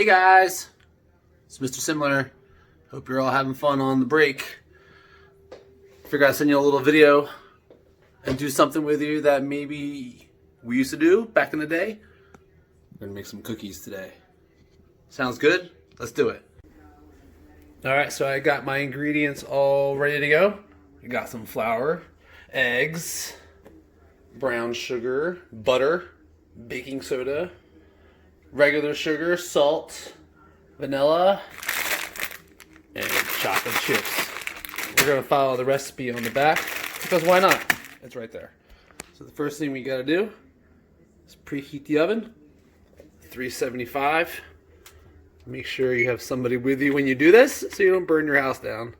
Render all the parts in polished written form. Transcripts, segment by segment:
guys, it's Mr. Simmler. Hope you're all having fun on the break. Figured I'd send you a little video and do something with you that maybe we used to do back in the day. We're gonna make some cookies today. Sounds good? Let's do it. Alright, so I got my ingredients all ready to go. I got some flour, eggs, brown sugar, butter, baking soda, regular sugar, salt, vanilla, and chocolate chips. We're going to follow the recipe on the back because why not? It's right there. So the first thing we got to do is preheat the oven, 375. Make sure you have somebody with you when you do this so you don't burn your house down.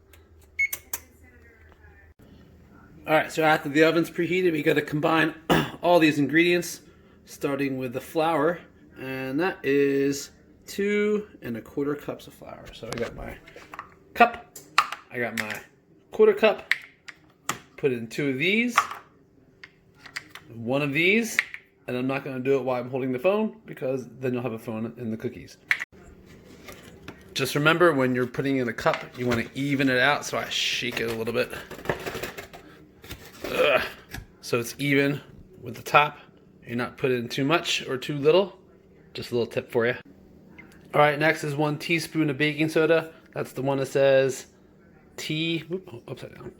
Alright, so after the oven's preheated, we got to combine all these ingredients, starting with the flour, and that is 2 1/4 cups of flour. So I got my cup, I got my 1/4 cup, put in 2 of these, 1 of these, and I'm not going to do it while I'm holding the phone because then you'll have a phone in the cookies. Just remember, when you're putting in a cup, you want to even it out, so I shake it a little bit. So it's even with the top. You're not putting in too much or too little. Just a little tip for you. Alright, next is 1 teaspoon of baking soda. That's the one that says upside down.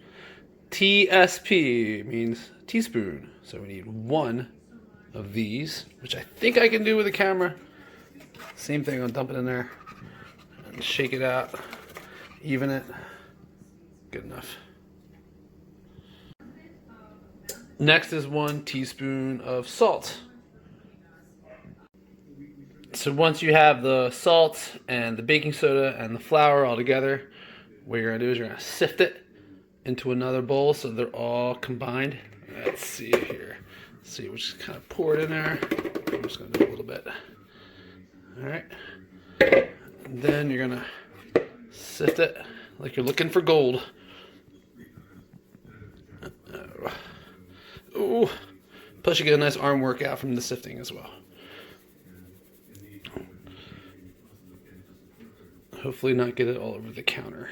TSP means teaspoon. So we need 1 of these, which I think I can do with the camera. Same thing, I'll dump it in there and shake it out, even it. Good enough. Next is 1 teaspoon of salt. So once you have the salt and the baking soda and the flour all together, what you're going to do is you're going to sift it into another bowl so they're all combined. Let's see here. Let's see, we'll just kind of pour it in there. I'm just going to do a little bit. Alright. Then you're going to sift it like you're looking for gold. Ooh. Plus you get a nice arm workout from the sifting as well. Hopefully not get it all over the counter.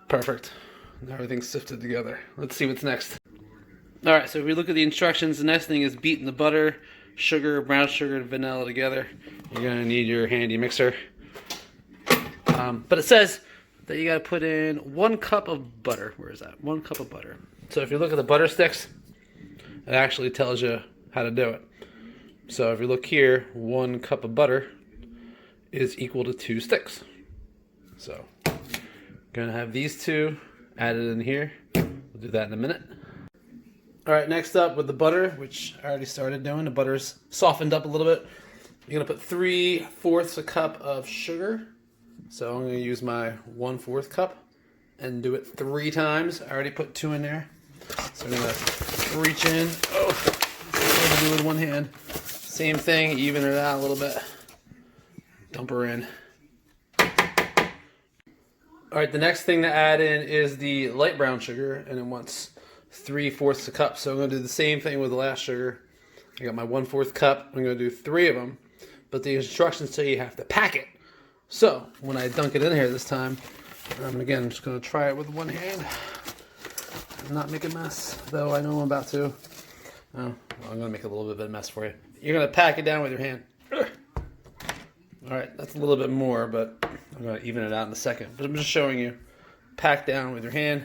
Perfect. Now everything's sifted together. Let's see what's next. Alright, so if we look at the instructions, the next thing is beating the butter, sugar, brown sugar, and vanilla together. You're going to need your handy mixer. But it says that you got to put in 1 cup of butter. Where is that? 1 cup of butter. So if you look at the butter sticks, it actually tells you how to do it. So if you look here, 1 cup of butter is equal to 2 sticks. So gonna have these 2 added in here. We'll do that in a minute. Alright, next up with the butter, which I already started doing. The butter's softened up a little bit. You're gonna put 3/4 a cup of sugar. So I'm gonna use my 1/4 cup and do it 3 times. I already put 2 in there. So I'm gonna reach in. Oh, hard to do with one hand. Same thing, even it out a little bit. Dump her in. Alright, the next thing to add in is the light brown sugar, and it wants 3/4 a cup. So I'm going to do the same thing with the last sugar. I got my 1/4 cup. I'm going to do 3 of them, but the instructions tell you have to pack it. So when I dunk it in here this time, again, just going to try it with one hand and not make a mess, though I know I'm about to. Oh, well, I'm going to make a little bit of a mess for you. You're going to pack it down with your hand. Alright, that's a little bit more, but I'm going to even it out in a second. But I'm just showing you. Pack down with your hand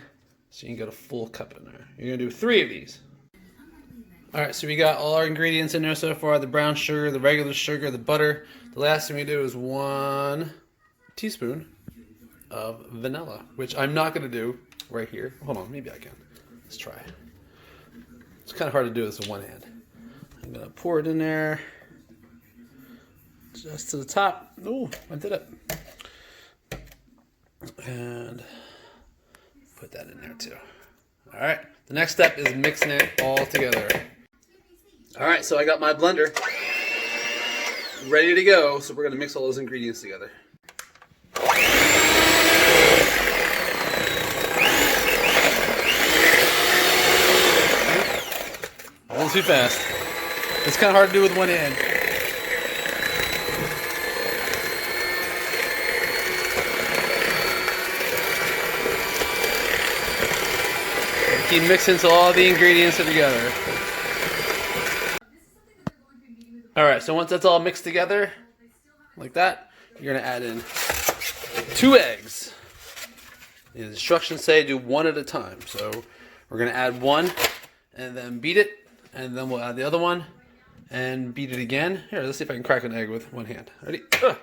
so you can get a full cup in there. You're going to do 3 of these. Alright, so we got all our ingredients in there so far. The brown sugar, the regular sugar, the butter. The last thing we do is 1 teaspoon of vanilla, which I'm not going to do right here. Hold on, maybe I can. Let's try. It's kind of hard to do this with one hand. I'm going to pour it in there. Just to the top. Oh, I did it. And put that in there too. Alright, the next step is mixing it all together. Alright, so I got my blender ready to go. So we're going to mix all those ingredients together. too fast. It's kind of hard to do with one hand. Keep mixing until all the ingredients are together. Alright, so once that's all mixed together, like that, you're going to add in 2 eggs. The instructions say do 1 at a time. So we're going to add 1 and then beat it, and then we'll add the other one and beat it again. Here, let's see if I can crack an egg with one hand. Ready? Ugh.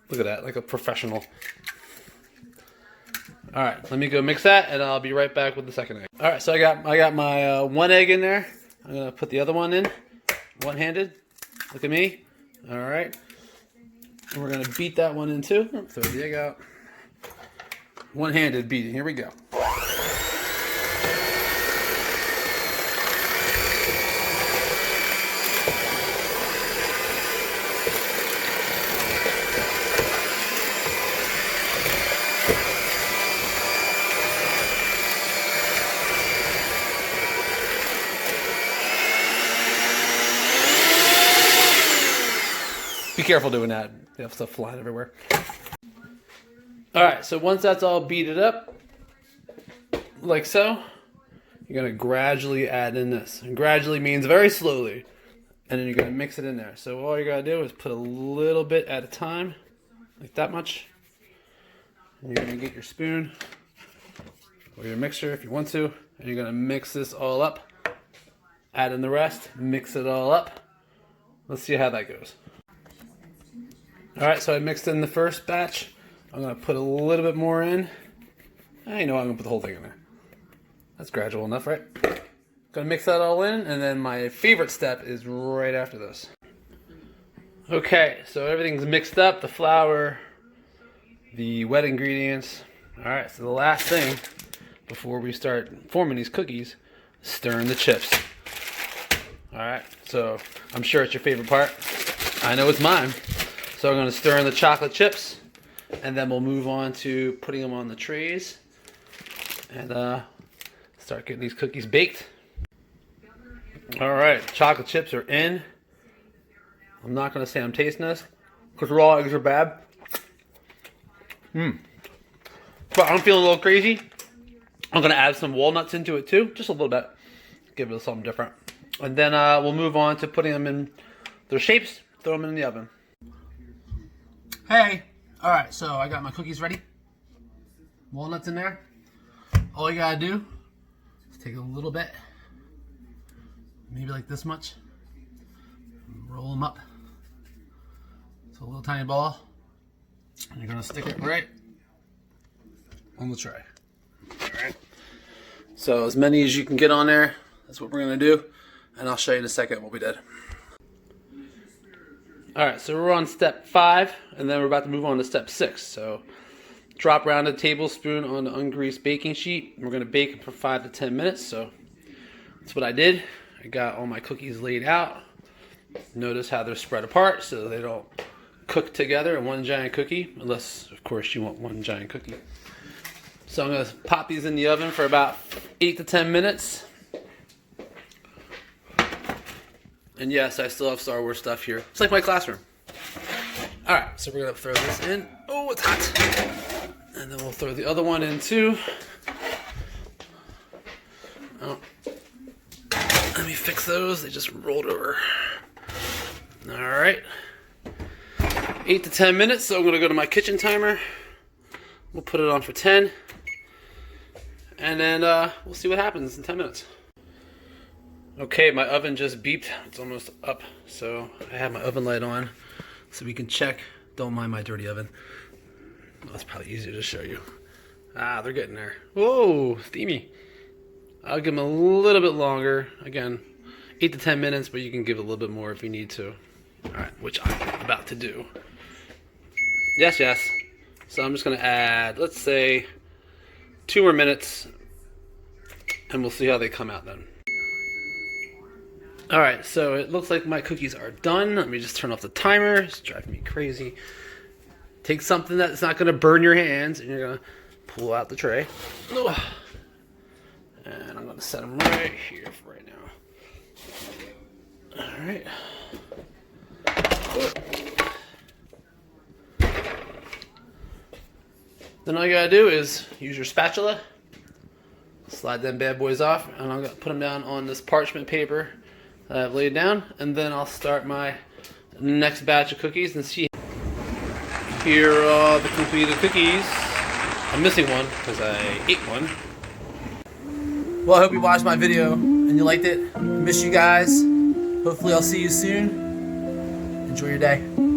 Look at that, like a professional. All right, let me go mix that, and I'll be right back with the second egg. All right, so I got my 1 egg in there. I'm gonna put the other one in, one-handed. Look at me. All right, and we're gonna beat that one in too. Throw the egg out. One-handed beating. Here we go. Be careful doing that. You have stuff flying everywhere. Alright, so once that's all beaten up, like so, you're going to gradually add in this. And gradually means very slowly. And then you're going to mix it in there. So all you got to do is put a little bit at a time, like that much. And you're going to get your spoon or your mixer if you want to. And you're going to mix this all up. Add in the rest. Mix it all up. Let's see how that goes. Alright, so I mixed in the first batch. I'm going to put a little bit more in. You know what, I'm going to put the whole thing in there. That's gradual enough, right? Going to mix that all in, and then my favorite step is right after this. Okay, so everything's mixed up. The flour, the wet ingredients. Alright, so the last thing before we start forming these cookies, stirring the chips. Alright, so I'm sure it's your favorite part. I know it's mine. So I'm going to stir in the chocolate chips, and then we'll move on to putting them on the trays and start getting these cookies baked. Alright, chocolate chips are in. I'm not going to say I'm tasting this because raw eggs are bad. But I'm feeling a little crazy. I'm going to add some walnuts into it too, just a little bit. Give it something different. And then we'll move on to putting them in their shapes, throw them in the oven. Hey, all right, so I got my cookies ready. Walnuts in there. All you gotta do is take a little bit, maybe like this much, roll them up to a little tiny ball, and you're gonna stick it right on the tray. All right. So as many as you can get on there, that's what we're gonna do, and I'll show you in a second what we did. Alright, so we're on step 5, and then we're about to move on to step 6. So, drop rounded tablespoon on the ungreased baking sheet. We're going to bake them for 5 to 10 minutes, so that's what I did. I got all my cookies laid out. Notice how they're spread apart so they don't cook together in one giant cookie, unless, of course, you want one giant cookie. So I'm going to pop these in the oven for about 8 to 10 minutes. And yes, I still have Star Wars stuff here. It's like my classroom. Alright, so we're going to throw this in. Oh, it's hot. And then we'll throw the other one in too. Oh. Let me fix those. They just rolled over. Alright. 8 to 10 minutes, so I'm going to go to my kitchen timer. We'll put it on for 10. And then we'll see what happens in 10 minutes. Okay, my oven just beeped. It's almost up, so I have my oven light on so we can check. Don't mind my dirty oven. Well, it's probably easier to show you. Ah, they're getting there. Whoa, steamy. I'll give them a little bit longer. Again, 8 to 10 minutes, but you can give it a little bit more if you need to. All right, which I'm about to do. Yes, yes. So I'm just going to add, let's say, 2 more minutes, and we'll see how they come out then. Alright, so it looks like my cookies are done. Let me just turn off the timer. It's driving me crazy. Take something that's not going to burn your hands, and you're going to pull out the tray. And I'm going gonna set them right here for right now. All right. Then all you gotta do is use your spatula, slide them bad boys off, and I'm gonna put them down on this parchment paper that I've laid down, and then I'll start my next batch of cookies and see. Here are the completed cookies. I'm missing one because I ate one. Well, I hope you watched my video and you liked it. I miss you guys. Hopefully I'll see you soon. Enjoy your day.